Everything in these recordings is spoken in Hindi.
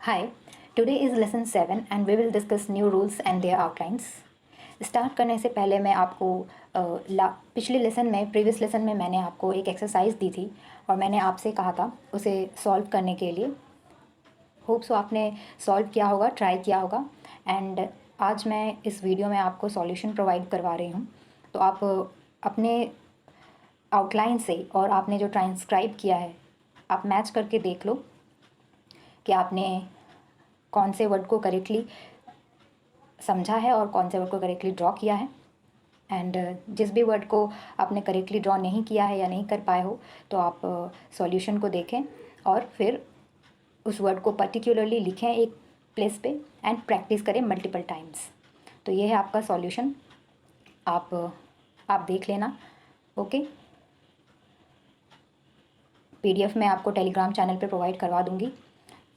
Hi, today is lesson 7 and we will discuss new rules and their outlines. Start करने से पहले मैं आपको पिछले लेसन में प्रीवियस लेसन में मैंने आपको एक एक्सरसाइज दी थी और मैंने आपसे कहा था उसे सॉल्व करने के लिए। होप सो आपने सॉल्व किया होगा, ट्राई किया होगा एंड आज मैं इस वीडियो में आपको सॉल्यूशन प्रोवाइड करवा रही हूँ। तो आप अपने आउटलाइन से और आपने जो ट्रांसक्राइब किया है आप मैच करके देख लो कि आपने कौन से वर्ड को करेक्टली समझा है और कौन से वर्ड को करेक्टली ड्रॉ किया है। एंड जिस भी वर्ड को आपने करेक्टली ड्रॉ नहीं किया है या नहीं कर पाए हो तो आप सॉल्यूशन को देखें और फिर उस वर्ड को पर्टिकुलरली लिखें एक प्लेस पे एंड प्रैक्टिस करें मल्टीपल टाइम्स। तो ये है आपका सॉल्यूशन, आप देख लेना। ओके, पीडीएफ मैं आपको टेलीग्राम चैनल पे प्रोवाइड करवा दूँगी।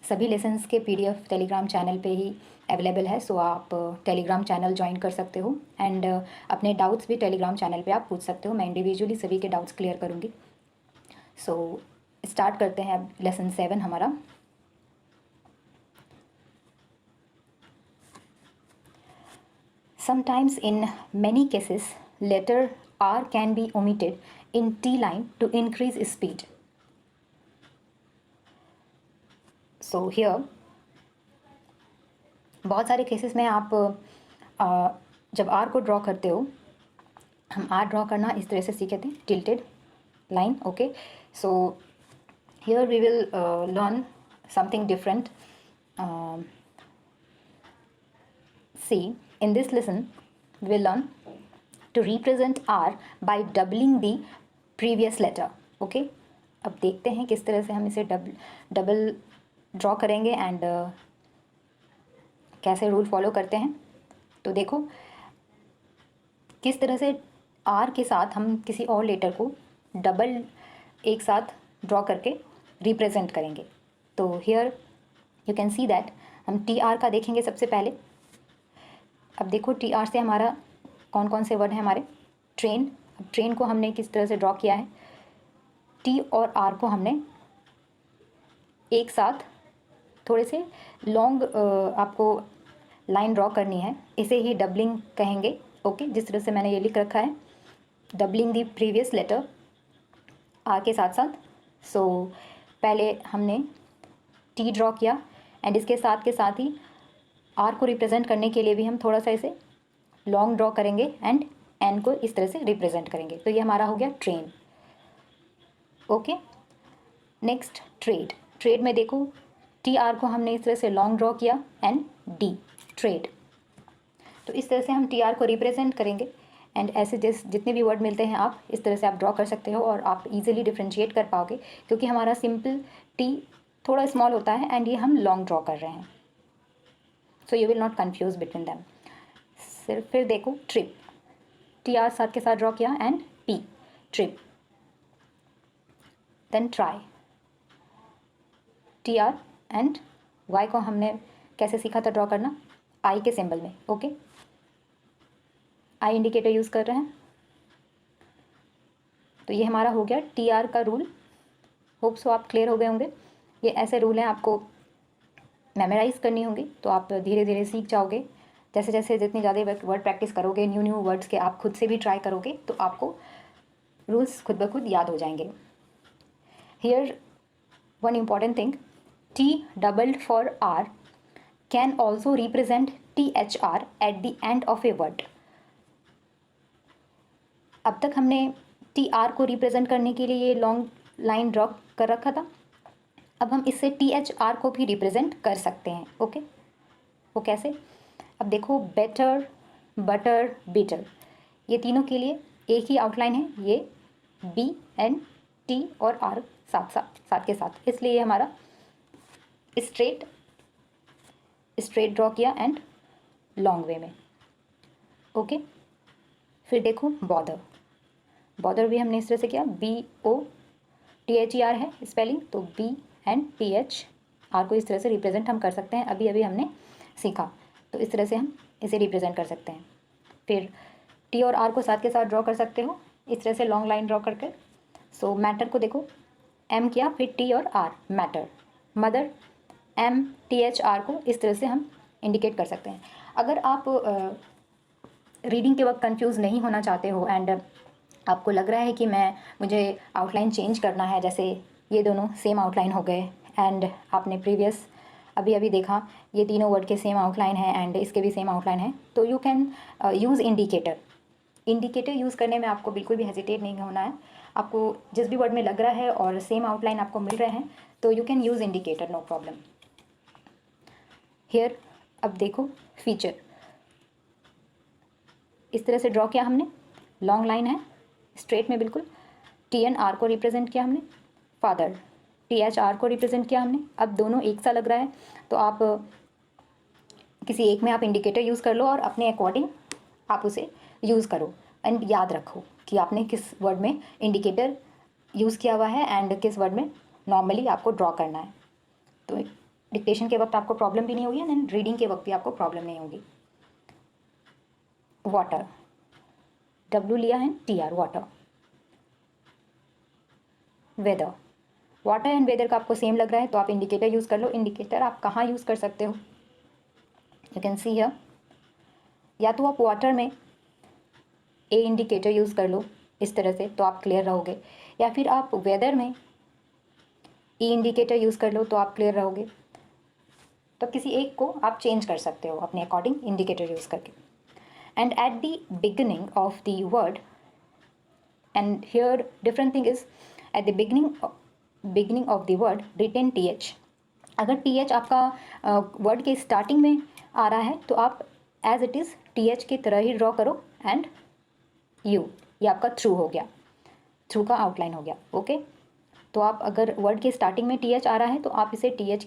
सभी लेसन्स के पीडीएफ टेलीग्राम चैनल पे ही अवेलेबल है, सो आप टेलीग्राम चैनल ज्वाइन कर सकते हो एंड अपने डाउट्स भी टेलीग्राम चैनल पे आप पूछ सकते हो। मैं इंडिविजुअली सभी के डाउट्स क्लियर करूँगी। सो स्टार्ट करते हैं अब लेसन 7 हमारा। Sometimes in many cases letter are can be omitted in T line to increase speed. So here बहुत सारे केसेस में आप जब आर को ड्रॉ करते हो, हम आर ड्रॉ करना इस तरह से सीखे थे, tilted line. Okay, so here we will learn something different. See in this lesson we will learn to represent R by doubling the previous letter. Okay, अब देखते हैं किस तरह से हम इसे डबल ड्रॉ करेंगे एंड कैसे रूल फॉलो करते हैं। तो देखो किस तरह से आर के साथ हम किसी और लेटर को डबल एक साथ ड्रॉ करके रिप्रेजेंट करेंगे। तो here you can see that हम टी आर का देखेंगे सबसे पहले। अब देखो टी आर से हमारा कौन कौन से वर्ड हैं हमारे। ट्रेन, अब ट्रेन को हमने किस तरह से ड्रॉ किया है, टी और आर को हमने एक साथ थोड़े से लॉन्ग आपको लाइन ड्रॉ करनी है, इसे ही डबलिंग कहेंगे। ओके, जिस तरह से मैंने ये लिख रखा है, doubling the previous letter R के साथ साथ। सो पहले हमने टी ड्रॉ किया एंड इसके साथ के साथ ही आर को रिप्रेजेंट करने के लिए भी हम थोड़ा सा इसे लॉन्ग ड्रॉ करेंगे एंड एन को इस तरह से रिप्रेजेंट करेंगे। तो ये हमारा हो गया train. Okay, next trade. Trade में देखो टी आर को हमने इस तरह से लॉन्ग ड्रॉ किया एंड डी, ट्रेड। तो इस तरह से हम टी आर को रिप्रेजेंट करेंगे एंड ऐसे जितने भी वर्ड मिलते हैं आप इस तरह से आप ड्रॉ कर सकते हो और आप इजीली डिफ्रेंशिएट कर पाओगे क्योंकि हमारा सिंपल टी थोड़ा स्मॉल होता है एंड ये हम लॉन्ग ड्रॉ कर रहे हैं। So you will not confuse between them. फिर देखो ट्रिप, टी आर साथ के साथ ड्रॉ किया and P, trip. Then try, T R and Y को हमने कैसे सीखा था ड्रॉ करना, आई के सिंबल में। ओके, आई इंडिकेटर यूज़ कर रहे हैं। तो ये हमारा हो गया टी आर का रूल। होप सो आप क्लियर हो गए होंगे। ये ऐसे रूल हैं, आपको मेमोराइज़ करनी होंगी तो आप धीरे धीरे सीख जाओगे। जैसे जैसे जितनी ज़्यादा वर्ड प्रैक्टिस करोगे, न्यू वर्ड्स के आप खुद से भी ट्राई करोगे तो आपको रूल्स खुद ब खुद याद हो जाएंगे। Here one important thing, T doubled for R can also represent THR at the end of a word. अब तक हमने TR को रिप्रेजेंट करने के लिए ये लॉन्ग लाइन ड्रॉ कर रखा था, अब हम इससे THR को भी रिप्रेजेंट कर सकते हैं। ओके, वो कैसे? अब देखो बेटर, बटर, बिटर, ये तीनों के लिए एक ही आउटलाइन है, ये B एंड T और R साथ के साथ, इसलिए ये हमारा स्ट्रेट ड्रॉ किया एंड लॉन्ग वे में। ओके, फिर देखो बॉर्डर, बॉर्डर भी हमने इस तरह से किया, BOTHER है स्पेलिंग, तो B एंड THR को इस तरह से रिप्रेजेंट हम कर सकते हैं। अभी अभी हमने सीखा, तो इस तरह से हम इसे रिप्रेजेंट कर सकते हैं। फिर T और R को साथ के साथ ड्रॉ कर सकते हो इस तरह से लॉन्ग लाइन ड्रॉ करके। सो मैटर को देखो, M किया, फिर T और R, मैटर, मदर MTHR को इस तरह से हम इंडिकेट कर सकते हैं। अगर आप रीडिंग के वक्त कंफ्यूज नहीं होना चाहते हो एंड आपको लग रहा है कि मुझे आउटलाइन चेंज करना है, जैसे ये दोनों सेम आउटलाइन हो गए एंड आपने प्रीवियस अभी देखा ये तीनों वर्ड के सेम आउटलाइन है एंड इसके भी सेम आउटलाइन है, तो you can use indicator use करने में आपको बिल्कुल भी हेजिटेट नहीं होना है। आपको जिस भी वर्ड में लग रहा है और सेम आउटलाइन आपको मिल रहे हैं तो you can use indicator, no problem. Here अब देखो फीचर इस तरह से ड्रॉ किया हमने, लॉन्ग लाइन है स्ट्रेट में बिल्कुल। TNR को रिप्रेजेंट किया हमने, फादर THR को रिप्रेजेंट किया हमने। अब दोनों एक सा लग रहा है तो आप किसी एक में आप इंडिकेटर यूज़ कर लो और अपने अकॉर्डिंग आप उसे यूज़ करो एंड याद रखो कि आपने किस वर्ड में इंडिकेटर यूज़ किया हुआ है एंड किस वर्ड में नॉर्मली आपको ड्रॉ करना है। तो डिक्टेशन के वक्त आपको प्रॉब्लम भी नहीं होगी एंड रीडिंग के वक्त भी आपको प्रॉब्लम नहीं होगी। वाटर, W लिया है TR, water. Weather, water and weather का आपको सेम लग रहा है तो आप इंडिकेटर यूज़ कर लो। इंडिकेटर आप कहाँ यूज़ कर सकते हो, यू कैन सी हियर, या तो आप वाटर में A इंडिकेटर यूज़ कर लो इस तरह से तो आप क्लियर रहोगे, या फिर आप वेदर में E इंडिकेटर यूज़ कर लो तो आप क्लियर रहोगे। तो किसी एक को आप चेंज कर सकते हो अपने अकॉर्डिंग इंडिकेटर यूज़ करके। And at the beginning of the word, and here different thing is at the beginning of the word written TH। अगर TH आपका वर्ड के स्टार्टिंग में आ रहा है तो आप एज इट इज़ TH की तरह ही ड्रॉ करो एंड ये आपका थ्रू हो गया, थ्रू का आउटलाइन हो गया। ओके तो आप अगर वर्ड के स्टार्टिंग में TH आ रहा है तो आप इसे TH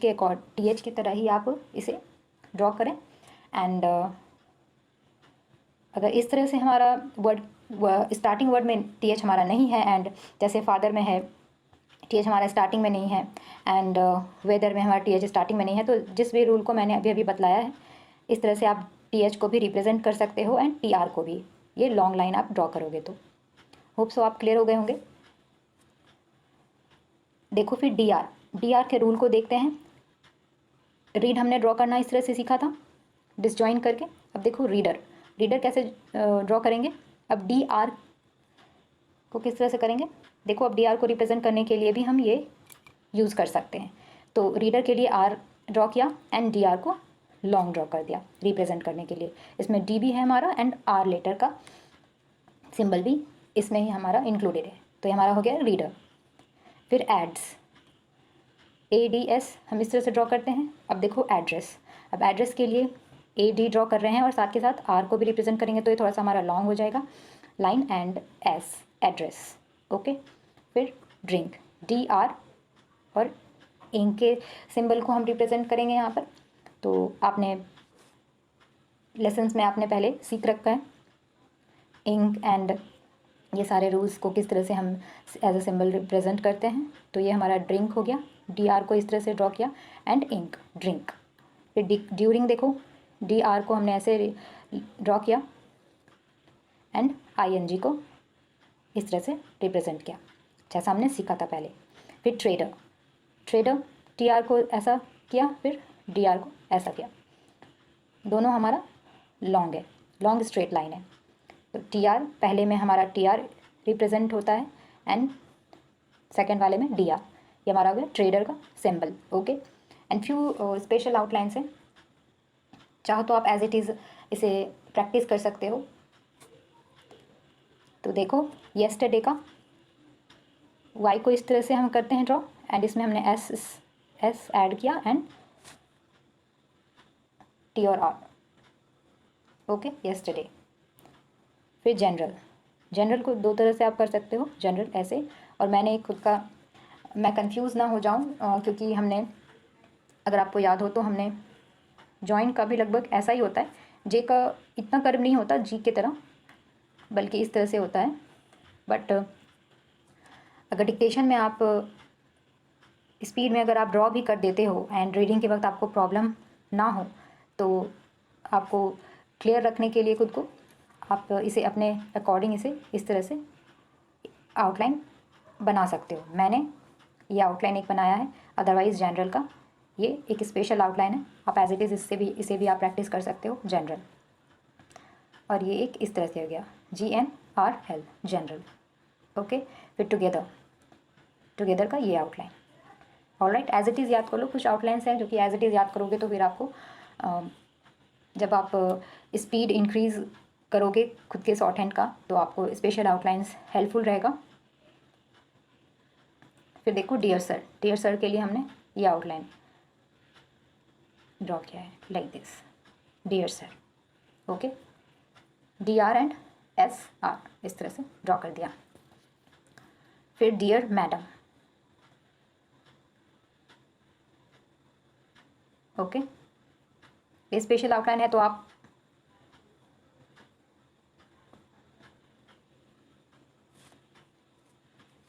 की तरह ही आप इसे ड्रॉ करें। एंड अगर इस तरह से हमारा वर्ड स्टार्टिंग वर्ड में TH हमारा नहीं है एंड जैसे फादर में है TH हमारा स्टार्टिंग में नहीं है एंड वेदर में हमारा TH स्टार्टिंग में नहीं है, तो जिस भी रूल को मैंने अभी बतलाया है इस तरह से आप TH को भी रिप्रेजेंट कर सकते हो एंड TR को भी। ये लॉन्ग लाइन आप ड्रॉ करोगे तो होप सो आप क्लियर हो गए होंगे। देखो फिर DR के रूल को देखते हैं। रीड हमने ड्रॉ करना इस तरह से सीखा था डिसजॉइन करके। अब देखो रीडर कैसे ड्रॉ करेंगे। अब DR को किस तरह से करेंगे, देखो अब DR को रिप्रेजेंट करने के लिए भी हम ये यूज़ कर सकते हैं। तो रीडर के लिए R ड्रॉ किया एंड DR को लॉन्ग ड्रॉ कर दिया रिप्रेजेंट करने के लिए। इसमें D भी है हमारा एंड R लेटर का सिंबल भी इसमें ही हमारा इंक्लूडेड है, तो ये हमारा हो गया रीडर। फिर एड्स, ADS हम इस तरह से ड्रॉ करते हैं। अब देखो एड्रेस, अब एड्रेस के लिए AD ड्रॉ कर रहे हैं और साथ के साथ R को भी रिप्रेजेंट करेंगे तो ये थोड़ा सा हमारा लॉन्ग हो जाएगा, line and S address. Okay फिर ड्रिंक, DR और इंक के सिंबल को हम रिप्रेजेंट करेंगे यहाँ पर। तो आपने लेसन्स में आपने पहले सीख रखा है इंक एंड ये सारे रूल्स को किस तरह से हम एज अ सिंबल रिप्रेजेंट करते हैं। तो ये हमारा ड्रिंक हो गया, DR को इस तरह से ड्रॉ किया एंड इंक ड्रिंक। फिर ड्यूरिंग देखो DR को हमने ऐसे ड्रॉ किया एंड ING को इस तरह से रिप्रेजेंट किया जैसा हमने सीखा था पहले। फिर ट्रेडर TR को ऐसा किया, फिर DR को ऐसा किया। दोनों हमारा लॉन्ग है, लॉन्ग स्ट्रेट लाइन है। तो TR पहले में हमारा TR रिप्रेजेंट होता है एंड सेकंड वाले में DR। ये हमारा हो गया ट्रेडर का symbol. Okay and few special outlines हैं, चाहो तो आप एज इट इज़ इसे प्रैक्टिस कर सकते हो। तो देखो येस्टरडे का Y को इस तरह से हम करते हैं ड्रॉ एंड इसमें हमने S ऐड किया एंड T और R। Okay yesterday. फिर जनरल को दो तरह से आप कर सकते हो, जनरल ऐसे, और मैंने खुद का, मैं कंफ्यूज ना हो जाऊं क्योंकि हमने, अगर आपको याद हो तो हमने जॉइन का भी लगभग ऐसा ही होता है। जे का इतना कर्व नहीं होता जी की तरह, बल्कि इस तरह से होता है। बट अगर डिक्टेशन में आप स्पीड में अगर आप ड्रॉ भी कर देते हो एंड रीडिंग के वक्त आपको प्रॉब्लम ना हो तो आपको क्लियर रखने के लिए खुद को आप इसे अपने अकॉर्डिंग इसे इस तरह से आउटलाइन बना सकते हो। मैंने ये आउटलाइन एक बनाया है, अदरवाइज़ जनरल का ये एक स्पेशल आउटलाइन है, आप एज इट इज़ इसे भी आप प्रैक्टिस कर सकते हो जनरल। और ये एक इस तरह से हो गया GNRL जनरल। ओके, फिर टुगेदर का ये outline. Alright, as it is याद कर लो। कुछ आउटलाइंस हैं जो कि एज इट इज़ याद करोगे तो फिर आपको जब आप स्पीड इंक्रीज़ करोगे खुद के शॉर्ट हैंड का तो आपको स्पेशल आउटलाइंस हेल्पफुल रहेगा। फिर देखो डियर सर के लिए हमने ये आउटलाइन ड्रॉ किया है like this, dear sir. Okay, DR and SR इस तरह से ड्रॉ कर दिया। फिर डियर मैडम। ओके, ये स्पेशल आउटलाइन है तो आप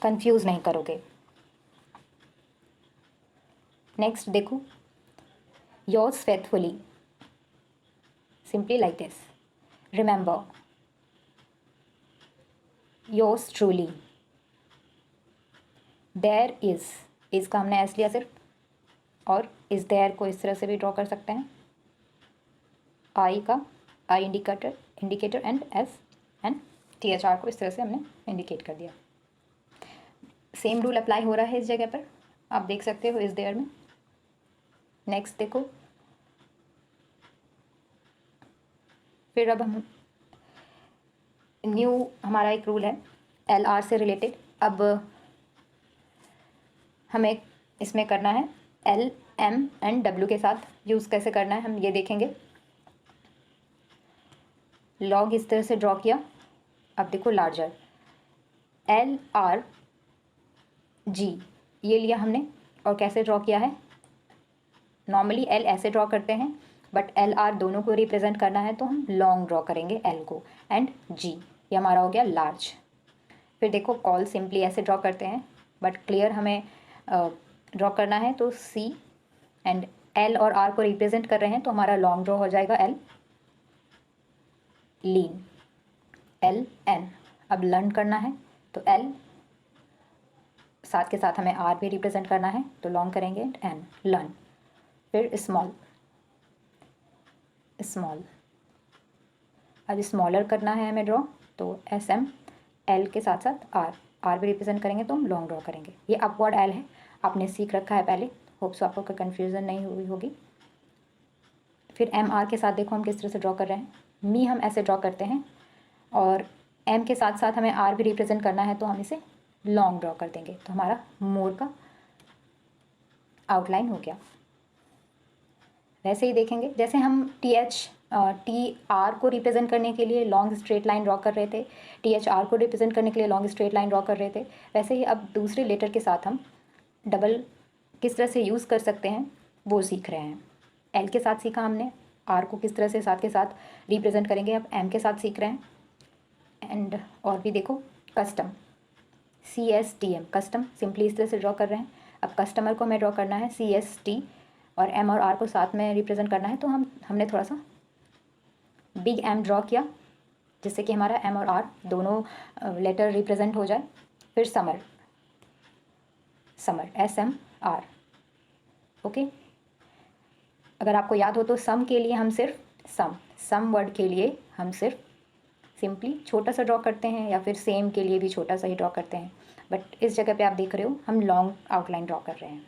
कंफ्यूज नहीं करोगे। नेक्स्ट देखो, yours faithfully, simply like this, remember, yours truly, there is का हमने एस लिया सिर्फ, और इज़ देयर को इस तरह से भी ड्रॉ कर सकते हैं, I indicator and S and THR को इस तरह से हमने इंडिकेट कर दिया। सेम रूल अप्लाई हो रहा है इस जगह पर, आप देख सकते हो इस देयर में। नेक्स्ट देखो, फिर अब हम न्यू हमारा एक रूल है LR से रिलेटेड। अब हमें इसमें करना है L, M एंड W के साथ यूज़ कैसे करना है हम ये देखेंगे। लॉग इस तरह से ड्रॉ किया। अब देखो लार्जर LRG ये लिया हमने, और कैसे ड्रॉ किया है, नॉर्मली L ऐसे ड्रॉ करते हैं बट LR दोनों को रिप्रेजेंट करना है तो हम लॉन्ग ड्रॉ करेंगे L को, एंड G ये हमारा हो गया लार्ज। फिर देखो कॉल सिंपली ऐसे ड्रॉ करते हैं बट क्लियर हमें ड्रॉ करना है तो C एंड L और R को रिप्रेजेंट कर रहे हैं तो हमारा लॉन्ग ड्रॉ हो जाएगा L, लीन LN। अब लर्न करना है तो L, साथ के साथ हमें R भी रिप्रेजेंट करना है तो लॉन्ग करेंगे N, लर्न। फिर स्मॉल, अब स्मॉलर करना है हमें ड्रॉ तो SM, L के साथ साथ R भी रिप्रेजेंट करेंगे तो हम लॉन्ग ड्रॉ करेंगे। ये अपवर्ड L है, आपने सीख रखा है पहले, होप सो आपको कोई कन्फ्यूज़न नहीं हुई होगी। फिर MR के साथ देखो हम किस तरह से ड्रॉ कर रहे हैं, मी हम ऐसे ड्रॉ करते हैं और M के साथ साथ हमें R भी रिप्रेजेंट करना है तो हम इसे लॉन्ग ड्रॉ कर देंगे तो हमारा मोर का आउटलाइन हो गया। वैसे ही देखेंगे जैसे हम TR को रिप्रेजेंट करने के लिए लॉन्ग स्ट्रेट लाइन ड्रॉ कर रहे थे, THR को रिप्रेजेंट करने के लिए लॉन्ग स्ट्रेट लाइन ड्रॉ कर रहे थे, वैसे ही अब दूसरे लेटर के साथ हम डबल किस तरह से यूज़ कर सकते हैं वो सीख रहे हैं। L के साथ सीखा हमने, R को किस तरह से साथ के साथ रिप्रेजेंट करेंगे, अब M के साथ सीख रहे हैं। एंड और भी देखो कस्टम, CSTM, कस्टम सिंपली इस तरह से ड्रॉ कर रहे हैं। अब कस्टमर को हमें ड्रॉ करना है CST और M और R को साथ में रिप्रेजेंट करना है तो हमने थोड़ा सा बिग M ड्रॉ किया जिससे कि हमारा M और R दोनों लेटर रिप्रेजेंट हो जाए। फिर समर SMR। ओके, अगर आपको याद हो तो सम के लिए हम सिर्फ सम वर्ड के लिए हम सिर्फ सिंपली छोटा सा ड्रॉ करते हैं या फिर सेम के लिए भी छोटा सा ही ड्रॉ करते हैं, बट इस जगह पे आप देख रहे हो हम लॉन्ग आउटलाइन ड्रॉ कर रहे हैं।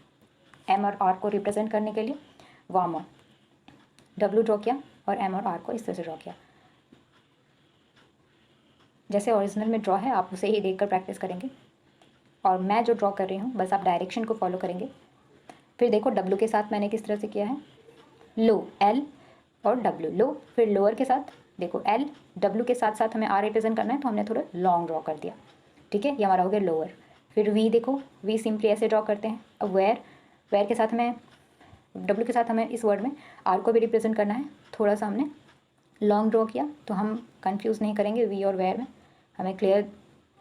M और R को रिप्रेजेंट करने के लिए वार्मर, W ड्रॉ किया और M और R को इस तरह से ड्रॉ किया। जैसे ओरिजिनल में ड्रॉ है आप उसे ही देखकर प्रैक्टिस करेंगे और मैं जो ड्रॉ कर रही हूँ बस आप डायरेक्शन को फॉलो करेंगे। फिर देखो W के साथ मैंने किस तरह से किया है, लो L और W, लो। फिर लोअर के साथ देखो L W के साथ साथ हमें R रिप्रेजेंट करना है तो हमने थोड़ा लॉन्ग ड्रॉ कर दिया, ठीक है, ये हमारा हो गया लोअर। फिर V देखो, V सिंपली ऐसे ड्रॉ करते हैं। अब वेयर के साथ हमें W के साथ हमें इस वर्ड में R को भी रिप्रेजेंट करना है, थोड़ा सा हमने लॉन्ग ड्रॉ किया तो हम कंफ्यूज नहीं करेंगे। V और वेयर में हमें क्लियर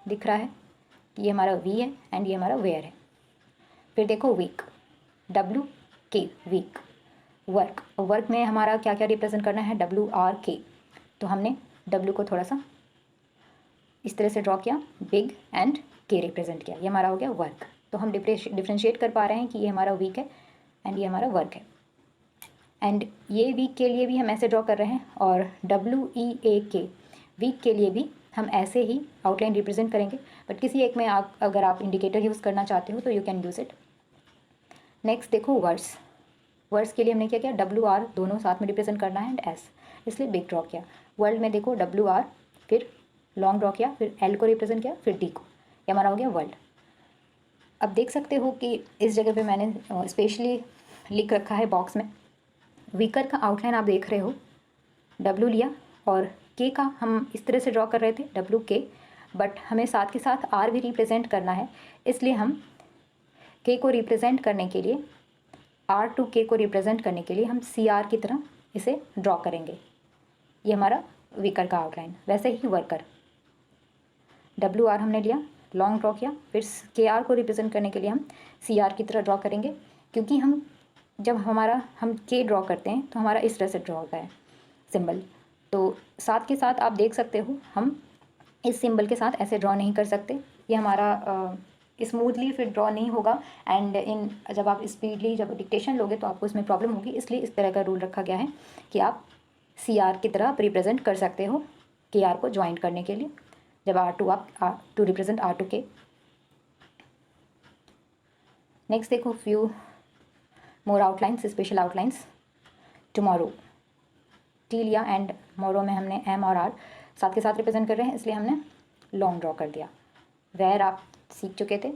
दिख रहा है कि ये हमारा V है एंड ये हमारा वेयर है। फिर देखो वीक, WK वीक। वर्क में हमारा क्या क्या रिप्रेजेंट करना है, WRK, तो हमने W को थोड़ा सा इस तरह से ड्रॉ किया, बिग एंड K रिप्रेजेंट किया, ये हमारा हो गया वर्क। तो हम डिफ्रेंशिएट कर पा रहे हैं कि ये हमारा वीक है एंड ये हमारा वर्क है। एंड ये वीक के लिए भी हम ऐसे ड्रॉ कर रहे हैं, और WEAK वीक के लिए भी हम ऐसे ही आउटलाइन रिप्रेजेंट करेंगे, बट किसी एक में आप अगर आप इंडिकेटर यूज़ करना चाहते हो तो you can use it. Next देखो वर्ड्स। वर्ड्स के लिए हमने क्या किया, WR दोनों साथ में रिप्रेजेंट करना है एंड S, इसलिए बिग ड्रॉ किया। वर्ल्ड में देखो WR, फिर लॉन्ग ड्रॉ किया, फिर L को रिप्रेजेंट किया, फिर D को, ये हमारा हो गया वर्ल्ड। अब देख सकते हो कि इस जगह पे मैंने स्पेशली लिख रखा है बॉक्स में, वीकर का आउटलाइन आप देख रहे हो, W लिया और K का हम इस तरह से ड्रॉ कर रहे थे WK, बट हमें साथ के साथ R भी रिप्रेजेंट करना है, इसलिए हम K को रिप्रेजेंट करने के लिए, R टू K को रिप्रेजेंट करने के लिए हम CR की तरह इसे ड्रॉ करेंगे। ये हमारा वीकर का आउटलाइन। वैसे ही वर्कर, WR हमने लिया, लॉन्ग ड्रॉ किया, फिर KR को रिप्रेजेंट करने के लिए हम CR की तरह ड्रॉ करेंगे, क्योंकि हम जब हम K ड्रॉ करते हैं तो हमारा इस तरह से ड्रॉ होता है सिंबल। तो साथ के साथ आप देख सकते हो हम इस सिंबल के साथ ऐसे ड्रॉ नहीं कर सकते, ये हमारा स्मूथली फिर ड्रॉ नहीं होगा, एंड जब आप स्पीडली जब डिक्टेशन लोगे तो आपको इसमें प्रॉब्लम होगी, इसलिए इस तरह का रूल रखा गया है कि आप CR की तरह रिप्रेजेंट कर सकते हो KR को ज्वाइन करने के लिए, जब आप to represent R to K। Next देखो few more outlines, special outlines. Tomorrow, T लिया एंड मोरो में हमने M और R साथ के साथ रिप्रेजेंट कर रहे हैं, इसलिए हमने लॉन्ग ड्रॉ कर दिया। वेयर आप सीख चुके थे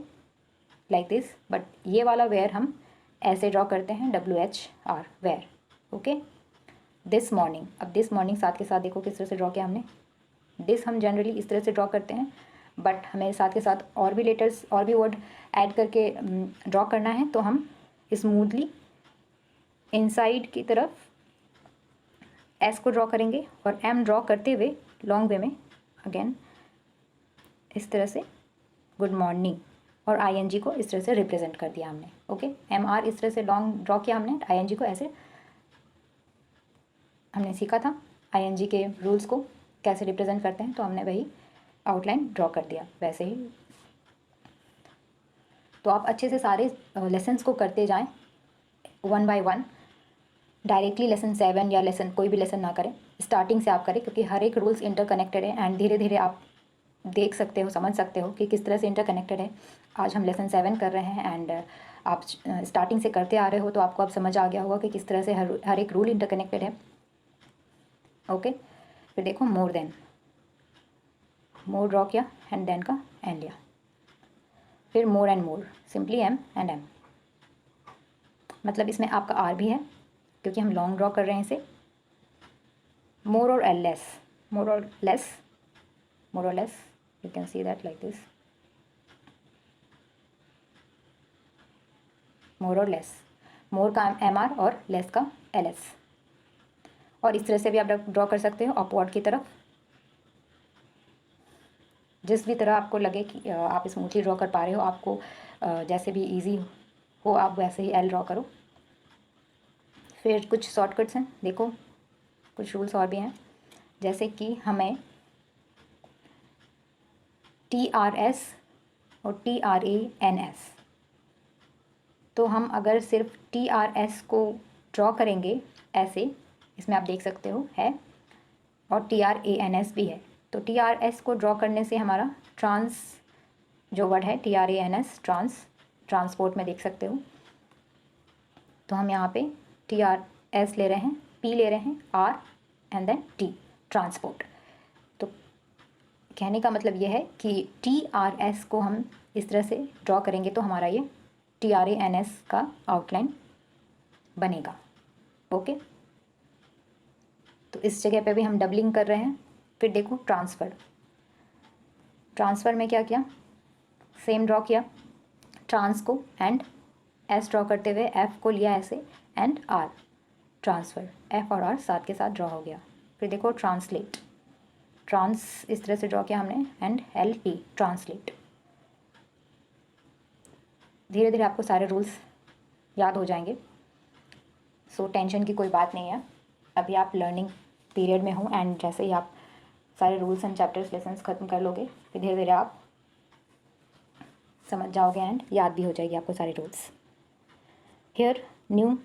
लाइक दिस, बट ये वाला वेयर हम ऐसे ड्रॉ करते हैं WHR where. Okay, this morning, अब दिस मॉर्निंग साथ के साथ देखो किस तरह से ड्रॉ किया हमने। दिस हम जनरली इस तरह से ड्रॉ करते हैं, बट हमें साथ के साथ और भी लेटर्स और भी वर्ड ऐड करके ड्रॉ करना है, तो हम स्मूथली इनसाइड की तरफ S को ड्रॉ करेंगे और M ड्रॉ करते हुए लॉन्ग वे में अगेन इस तरह से गुड मॉर्निंग, और ING को इस तरह से रिप्रेजेंट कर दिया हमने। ओके, MR इस तरह से लॉन्ग ड्रॉ किया हमने, ING को ऐसे हमने सीखा था ING के रूल्स को कैसे रिप्रेजेंट करते हैं, तो हमने वही आउटलाइन ड्रॉ कर दिया वैसे ही। तो आप अच्छे से सारे लेसन्स को करते जाएं 1 बाय 1, डायरेक्टली लेसन 7 या लेसन कोई भी लेसन ना करें, स्टार्टिंग से आप करें, क्योंकि हर एक रूल्स इंटरकनेक्टेड है एंड धीरे धीरे आप देख सकते हो, समझ सकते हो कि किस तरह से इंटरकनेक्टेड है। आज हम लेसन 7 कर रहे हैं एंड आप स्टार्टिंग से करते आ रहे हो, तो आपको अब समझ आ गया होगा कि किस तरह से हर एक रूल इंटरकनेक्टेड है। ओके, फिर देखो मोर देन, मोर ड्रॉ किया एंड देन का एंड लिया, फिर more and more, simply M and M, मतलब इसमें आपका R भी है क्योंकि हम लॉन्ग ड्रॉ कर रहे हैं इसे। मोर और लेस, मोर और लेस, मोर और less, you can see that like this, मोर और लेस, मोर का MR और लेस का LS, और इस तरह से भी आप ड्रॉ कर सकते हो अपवर्ड की तरफ, जिस भी तरह आपको लगे कि आप स्मूथली ड्रॉ कर पा रहे हो, आपको जैसे भी इजी हो आप वैसे ही L ड्रॉ करो। फिर कुछ शॉर्टकट्स हैं, देखो कुछ रूल्स और भी हैं, जैसे कि हमें TRS और TRANS, तो हम अगर सिर्फ TRS को ड्रॉ करेंगे ऐसे, इसमें आप देख सकते हो है, और TRANS भी है, तो TRS को ड्रॉ करने से हमारा ट्रांस जो वर्ड है TRANS, ट्रांसपोर्ट में देख सकते हो, तो हम यहाँ पे TRS ले रहे हैं, P ले रहे हैं, R and then T, transport. तो कहने का मतलब ये है कि TRS को हम इस तरह से ड्रॉ करेंगे तो हमारा ये TRANS का आउटलाइन बनेगा। ओके, तो इस जगह पे भी हम डबलिंग कर रहे हैं। फिर देखो ट्रांसफ़र, ट्रांसफ़र में क्या किया, सेम ड्रॉ किया, ट्रांस को एंड S ड्रॉ करते हुए F को लिया ऐसे एंड R, ट्रांसफ़र, F और R साथ के साथ ड्रॉ हो गया। फिर देखो ट्रांसलेट, ट्रांस इस तरह से ड्रॉ किया हमने एंड LT, ट्रांसलेट। धीरे धीरे आपको सारे रूल्स याद हो जाएंगे, सो टेंशन की कोई बात नहीं है। अभी आप लर्निंग पीरियड में हो एंड जैसे ही आप सारे रूल्स एंड चैप्टर्स लेसन्स ख़त्म कर लोगे, फिर धीरे धीरे आप समझ जाओगे एंड याद भी हो जाएगी आपको सारे रूल्स। Here new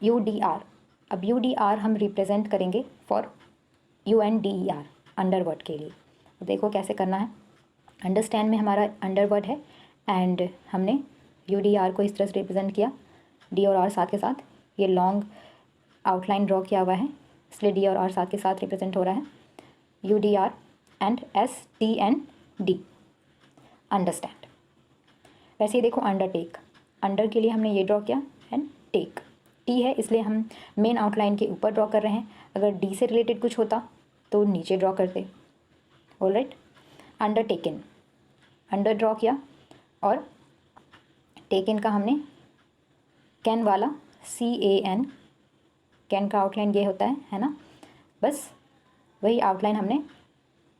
UDR। अब UDR हम रिप्रेजेंट करेंगे फॉर UNDER, अंडरवर्ड के लिए। तो देखो कैसे करना है। अंडरस्टैंड में हमारा अंडरवर्ड है एंड हमने UDR को इस तरह से रिप्रेजेंट किया, D और R साथ के साथ। ये लॉन्ग आउटलाइन ड्रॉ किया हुआ है, इसलिए D और R साथ के साथ रिप्रेजेंट हो रहा है। UDR and STND, understand. वैसे ही देखो अंडरटेक, अंडर के लिए हमने ये ड्रॉ किया एंड टेक, T है इसलिए हम मेन आउटलाइन के ऊपर ड्रॉ कर रहे हैं। अगर D से रिलेटेड कुछ होता तो नीचे ड्रॉ करते। ऑलराइट, अंडरटेकन, अंडर ड्रॉ किया और टेकन का हमने कैन वाला CAN, कैन का आउटलाइन ये होता है ना। बस वही आउटलाइन हमने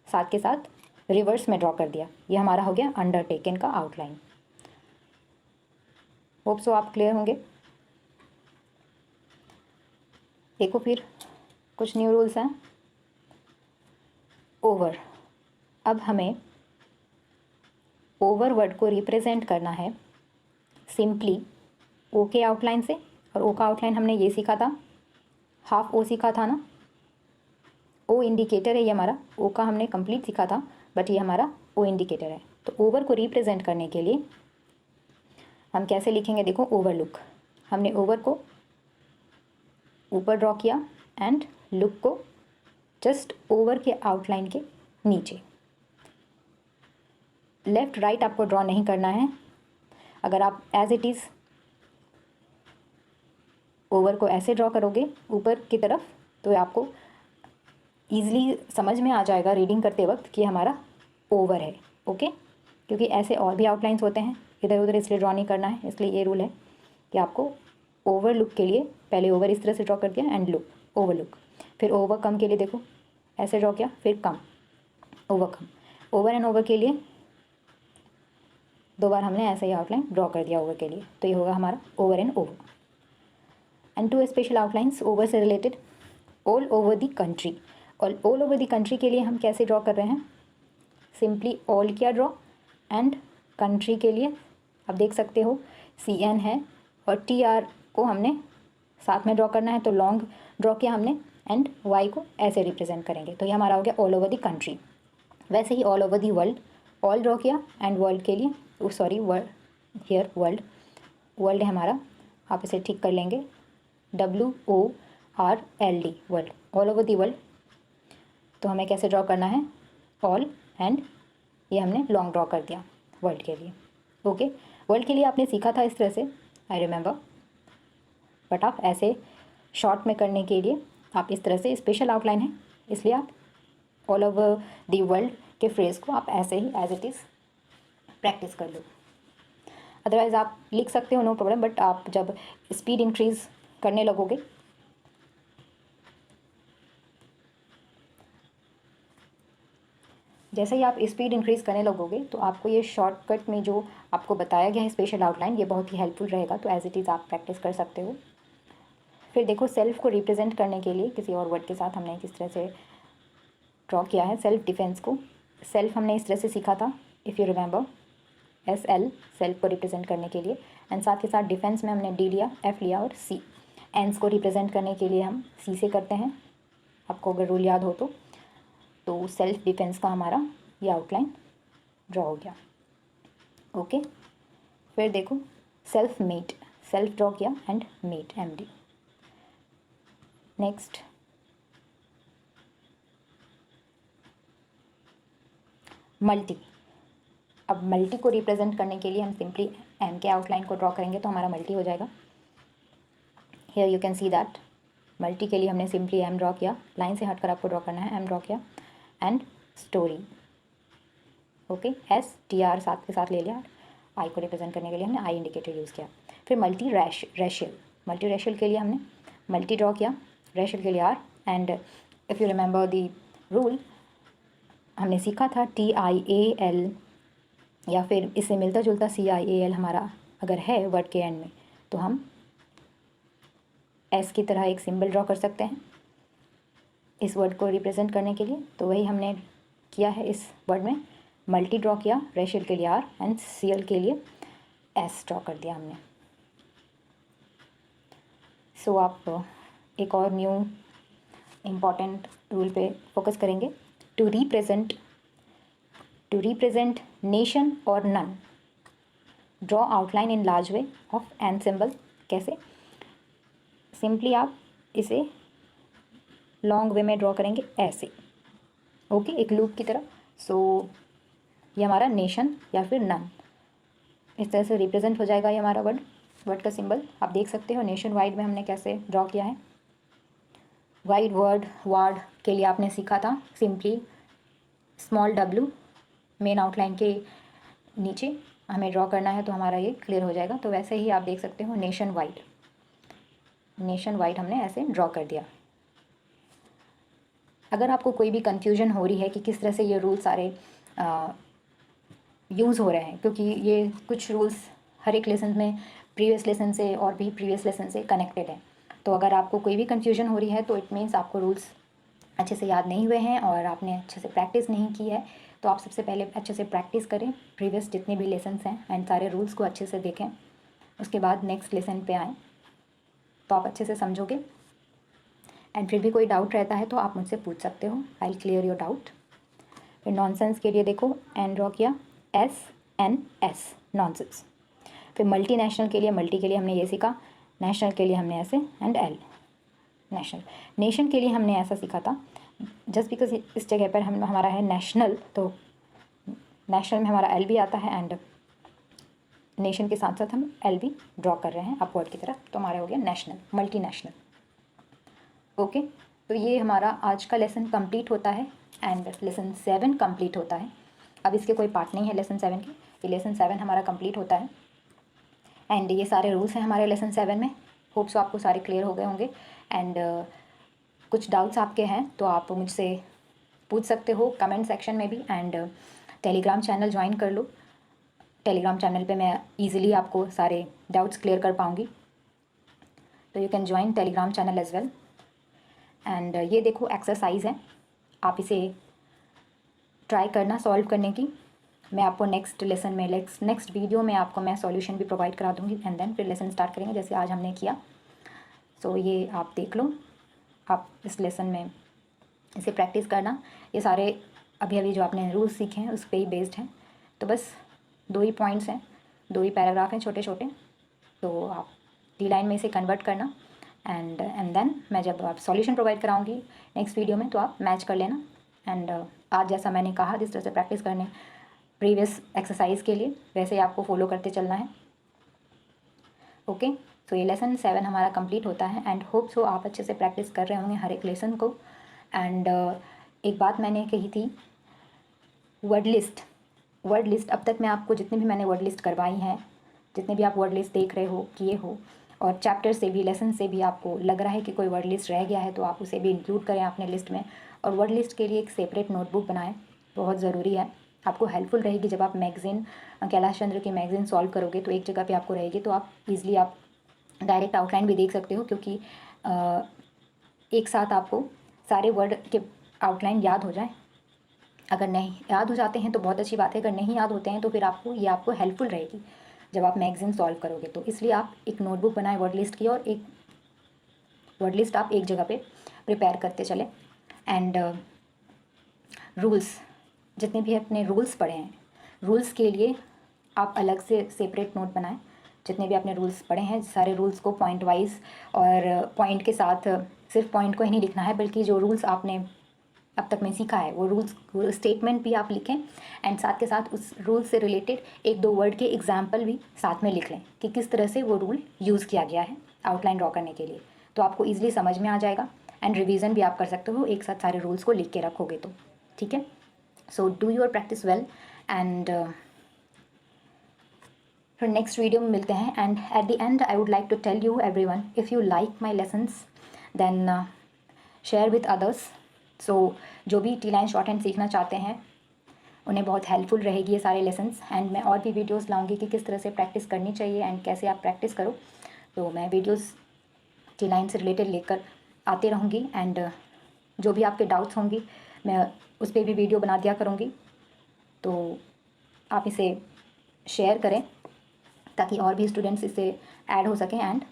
साथ के साथ रिवर्स में ड्रॉ कर दिया। ये हमारा हो गया अंडरटेकन का आउटलाइन। होप सो आप क्लियर होंगे। देखो फिर कुछ न्यू रूल्स हैं। ओवर, अब हमें ओवर वर्ड को रिप्रेजेंट करना है सिंपली ओ के आउटलाइन से। और ओ का आउटलाइन हमने ये सीखा था, हाफ ओ सीखा था ना। ओ इंडिकेटर है ये हमारा, ओ का हमने कंप्लीट सीखा था बट ये हमारा ओ इंडिकेटर है। तो ओवर को रिप्रेजेंट करने के लिए हम कैसे लिखेंगे, देखो ओवरलुक, हमने ओवर को ऊपर ड्रॉ किया एंड लुक को जस्ट ओवर के आउटलाइन के नीचे। लेफ़्ट राइट आपको ड्रॉ नहीं करना है। अगर आप एज इट इज़ ओवर को ऐसे ड्रॉ करोगे ऊपर की तरफ तो आपको ईज़िली समझ में आ जाएगा रीडिंग करते वक्त कि हमारा ओवर है। ओके, क्योंकि ऐसे और भी आउटलाइंस होते हैं इधर उधर, इसलिए ड्रॉ नहीं करना है। इसलिए ये रूल है कि आपको ओवर लुक के लिए पहले ओवर इस तरह से ड्रॉ कर दिया एंड लुक, ओवर लुक। फिर ओवर कम के लिए देखो ऐसे ड्रॉ किया, फिर come, overcome. Over and over के लिए दो बार हमने ऐसे ही आउटलाइन ड्रॉ कर दिया ओवर के लिए, तो ये होगा हमारा over and over. And two special outlines over से related, all over the country. और ऑल ओवर द कंट्री के लिए हम कैसे ड्रॉ कर रहे हैं, सिंपली ऑल किया ड्रॉ एंड कंट्री के लिए आप देख सकते हो CN है और TR को हमने साथ में ड्रॉ करना है, तो लॉन्ग ड्रॉ किया हमने एंड Y को ऐसे रिप्रेजेंट करेंगे। तो ये हमारा हो गया ऑल ओवर द कंट्री। वैसे ही all over the world, all draw किया एंड वर्ल्ड के लिए sorry world, here world, world है हमारा, आप इसे ठीक कर लेंगे WORLD, world, all over the world. तो हमें कैसे ड्रॉ करना है, ऑल एंड ये हमने लॉन्ग ड्रॉ कर दिया वर्ल्ड के लिए। ओके, वर्ल्ड के लिए आपने सीखा था इस तरह से, आई रिमेंबर, बट आप ऐसे शॉर्ट में करने के लिए आप इस तरह से, स्पेशल आउटलाइन है इसलिए आप ऑल ओवर द वर्ल्ड के फ्रेज़ को आप ऐसे ही एज इट इज़ प्रैक्टिस कर लो। अदरवाइज़ आप लिख सकते हो, नो प्रॉब्लम, बट आप जब स्पीड इंक्रीज़ करने लगोगे जैसे ही आप स्पीड इंक्रीज़ करने लगोगे तो आपको ये शॉर्टकट में जो आपको बताया गया है स्पेशल आउटलाइन, ये बहुत ही हेल्पफुल रहेगा। तो एज इट इज़ आप प्रैक्टिस कर सकते हो। फिर देखो सेल्फ को रिप्रेजेंट करने के लिए किसी और वर्ड के साथ हमने किस तरह से ड्रॉ किया है। सेल्फ डिफेंस को, सेल्फ हमने इस तरह से सीखा था, if you remember, SL, self को रिप्रेजेंट करने के लिए। एंड साथ के साथ डिफेंस में हमने D लिया, F लिया और C। एंस को रिप्रेजेंट करने के लिए हम C से करते हैं, आपको अगर रूल याद हो तो सेल्फ डिफेंस का हमारा ये आउटलाइन ड्रॉ हो गया। ओके, फिर देखो सेल्फ मेड, सेल्फ ड्रॉ किया and made, MD। Next multi. अब मल्टी को रिप्रेजेंट करने के लिए हम सिंपली M के आउटलाइन को ड्रॉ करेंगे तो हमारा मल्टी हो जाएगा। Here you can see that multi के लिए हमने सिंपली M ड्रॉ किया, लाइन से हटकर आपको ड्रॉ करना है, M ड्रॉ किया एंड स्टोरी। ओके, STR साथ के साथ ले लिया, I को रिप्रेजेंट करने के लिए हमने I इंडिकेटर यूज़ किया। फिर मल्टी रेशियल, मल्टी रेशियल के लिए हमने मल्टी ड्रॉ किया, रेशियल के लिए R। And if you remember the rule, हमने सीखा था TIAL या फिर इससे मिलता जुलता CIAL हमारा अगर है वर्ड के एंड में तो हम S की तरह एक सिंबल ड्रॉ कर सकते हैं इस वर्ड को रिप्रेजेंट करने के लिए। तो वही हमने किया है इस वर्ड में, मल्टी ड्रॉ किया, रेशियल के लिए R एंड CL के लिए S ड्रॉ कर दिया हमने। सो आप एक और न्यू इम्पॉर्टेंट रूल पे फोकस करेंगे। टू रिप्रेजेंट नेशन और nun, draw outline in large way of an symbol. कैसे? सिंपली आप इसे लॉन्ग वे में ड्रॉ करेंगे ऐसे, ओके, एक लूप की तरह। सो ये हमारा नेशन या फिर नन, इस तरह से रिप्रेजेंट हो जाएगा ये हमारा वर्ड का सिंबल। आप देख सकते हो नेशन वाइड में हमने कैसे ड्रॉ किया है। वाइड वार्ड के लिए आपने सीखा था simply small w main outline के नीचे हमें ड्रॉ करना है, तो हमारा ये क्लियर हो जाएगा। तो वैसे ही आप देख सकते हो नेशन वाइड हमने ऐसे ड्रॉ कर दिया। अगर आपको कोई भी कन्फ्यूजन हो रही है कि किस तरह से ये रूल सारे यूज़ हो रहे हैं, क्योंकि ये कुछ रूल्स हर एक लेसन में प्रीवियस लेसन से और भी प्रीवियस लेसन से कनेक्टेड है, तो अगर आपको कोई भी कन्फ्यूजन हो रही है तो इट मीन्स आपको रूल्स अच्छे से याद नहीं हुए हैं और आपने अच्छे से प्रैक्टिस नहीं की है। तो आप सबसे पहले अच्छे से प्रैक्टिस करें प्रीवियस जितने भी लेसन्स हैं एंड सारे रूल्स को अच्छे से देखें। उसके बाद नेक्स्ट लेसन पे आएँ तो आप अच्छे से समझोगे। एंड फिर भी कोई डाउट रहता है तो आप मुझसे पूछ सकते हो, I will clear your doubt. फिर नॉनसेंस के लिए देखो एन ड्रॉ किया, SNS नॉनसेंस। फिर मल्टी के लिए हमने ये सीखा, नेशनल के लिए हमने ऐसे एंड L नेशनल। नेशन के लिए हमने ऐसा सीखा था, जस्ट बिकॉज इस जगह पर हमारा है नेशनल, तो नेशनल में हमारा L भी आता है एंड नेशन के साथ साथ हम L भी ड्रॉ कर रहे हैं अपवर्ड की तरफ, तो हमारा हो गया नेशनल, मल्टीनेशनल। ओके, तो ये हमारा आज का लेसन कंप्लीट होता है एंड लेसन 7 कंप्लीट होता है। अब इसके कोई पार्ट नहीं है लेसन 7 के, ये लेसन 7 हमारा कंप्लीट होता है एंड ये सारे रूल्स हैं हमारे लेसन 7 में। होप सो आपको सारे क्लियर हो गए होंगे एंड कुछ डाउट्स आपके हैं तो आप मुझसे पूछ सकते हो कमेंट सेक्शन में भी, एंड टेलीग्राम चैनल ज्वाइन कर लो। टेलीग्राम चैनल पे मैं ईजिली आपको सारे डाउट्स क्लियर कर पाऊँगी, तो you can join Telegram channel as well. And ये देखो एक्सरसाइज है, आप इसे ट्राई करना सॉल्व करने की। मैं आपको नेक्स्ट लेसन में नेक्स्ट वीडियो में आपको मैं सॉल्यूशन भी प्रोवाइड करा दूँगी एंड देन फिर लेसन स्टार्ट करेंगे जैसे आज हमने किया। सो ये आप देख लो, आप इस लेसन में इसे प्रैक्टिस करना। ये सारे अभी जो आपने रूल्स सीखे हैं उस पर ही बेस्ड हैं, तो बस 2 ही पॉइंट्स हैं, 2 ही पैराग्राफ हैं छोटे छोटे, तो आप डी लाइन में इसे कन्वर्ट करना एंड देन मैं जब आप सॉल्यूशन प्रोवाइड कराऊंगी नेक्स्ट वीडियो में तो आप मैच कर लेना। एंड आज जैसा मैंने कहा जिस तरह से प्रैक्टिस करने प्रीवियस एक्सरसाइज के लिए वैसे ही आपको फॉलो करते चलना है। ओके, तो ये लेसन 7 हमारा कंप्लीट होता है एंड होप सो आप अच्छे से प्रैक्टिस कर रहे होंगे हर एक लेसन को। एंड एक बात मैंने कही थी, वर्ड लिस्ट अब तक मैं आपको जितने भी मैंने वर्ड लिस्ट करवाई हैं, जितने भी आप वर्ड लिस्ट देख रहे हो किए हो, और चैप्टर से भी लेसन से भी आपको लग रहा है कि कोई वर्ड लिस्ट रह गया है तो आप उसे भी इंक्लूड करें अपने लिस्ट में। और वर्ड लिस्ट के लिए एक सेपरेट नोटबुक बनाएं, बहुत ज़रूरी है, आपको हेल्पफुल रहेगी। जब आप मैगज़ीन कैलाश चंद्र की मैगज़ीन सॉल्व करोगे तो एक जगह पे आपको रहेगी, तो आप ईज़िली आप डायरेक्ट आउटलाइन भी देख सकते हो, क्योंकि एक साथ आपको सारे वर्ड के आउटलाइन याद हो जाए। अगर नहीं याद हो जाते हैं तो बहुत अच्छी बात है, अगर नहीं याद होते हैं तो फिर आपको हेल्पफुल रहेगी जब आप मैगज़ीन सॉल्व करोगे। तो इसलिए आप एक नोटबुक बनाएं वर्ड लिस्ट की, और एक वर्ड लिस्ट आप एक जगह पे प्रिपेयर करते चलें। एंड रूल्स, जितने भी अपने रूल्स पढ़े हैं, रूल्स के लिए आप अलग से सेपरेट नोट बनाएं। जितने भी आपने रूल्स पढ़े हैं सारे रूल्स को पॉइंट वाइज और पॉइंट के साथ, सिर्फ पॉइंट को ही नहीं लिखना है बल्कि जो रूल्स आपने अब तक में सीखा है वो रूल्स स्टेटमेंट भी आप लिखें एंड साथ के साथ उस रूल से रिलेटेड 1-2 वर्ड के एग्जाम्पल भी साथ में लिख लें कि किस तरह से वो रूल यूज़ किया गया है आउटलाइन ड्रॉ करने के लिए, तो आपको ईजिली समझ में आ जाएगा। एंड रिवीजन भी आप कर सकते हो एक साथ सारे रूल्स को लिख के रखोगे तो, ठीक है। So do your practice well and फिर नेक्स्ट वीडियो में मिलते हैं। And at the end I would like to tell you everyone, if you like my lessons then share with others. So जो भी टी लाइन शॉर्ट हैंड सीखना चाहते हैं उन्हें बहुत हेल्पफुल रहेगी ये सारे लेसन्स। एंड मैं और भी वीडियोस लाऊंगी कि किस तरह से प्रैक्टिस करनी चाहिए एंड कैसे आप प्रैक्टिस करो, तो मैं वीडियोस टी लाइन से रिलेटेड लेकर आती रहूँगी। एंड जो भी आपके डाउट्स होंगी मैं उस पर भी वीडियो बना दिया करूँगी, तो आप इसे शेयर करें ताकि और भी स्टूडेंट्स इससे ऐड हो सकें and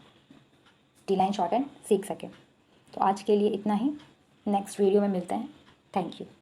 T line short hand सीख सकें। तो आज के लिए इतना ही, नेक्स्ट वीडियो में मिलते हैं। Thank you.